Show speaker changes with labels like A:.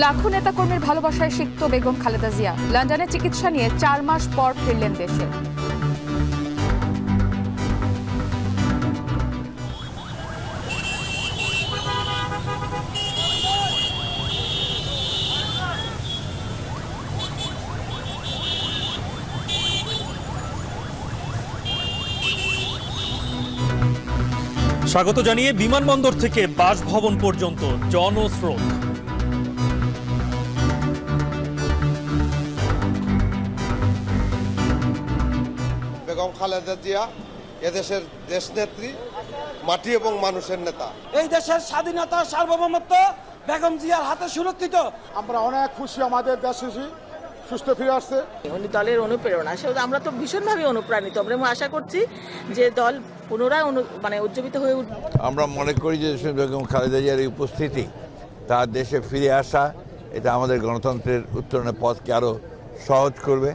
A: লাখো নেতাকর্মীর ভালোবাসায় সিক্ত বেগম খালেদা জিয়া লন্ডনে চিকিৎসা নিয়ে 4 মাস পর ফিরলেন দেশে।
B: স্বাগত জানিয়ে বিমানবন্দর থেকে বাসভবন পর্যন্ত জনস্রোত।
C: বেগম খালেদা জিয়া এদেশের দেশনেত্রী, মাটি এবং মানুষের নেতা।
D: এই দেশের স্বাধীনতা সার্বভৌমত্ব বেগম জিয়ার হাতে সুরক্ষিত।
E: আমরা অনেক খুশি, আমাদের দেশে সুস্থ ফিরে আসছে।
F: উনি দলের অনুপ্রেরণা, সেটা আমরা তো ভীষণভাবে অনুপ্রাণিত। আমরা আশা করছি যে দল পুনরায় উজ্জীবিত হয়ে উঠবে।
G: আমরা মনে করি যে বেগম খালেদা জিয়ার এই উপস্থিতি, তার দেশে ফিরে আসা, এটা আমাদের গণতন্ত্রের উত্তরণের পথকে আরো সহজ করবে।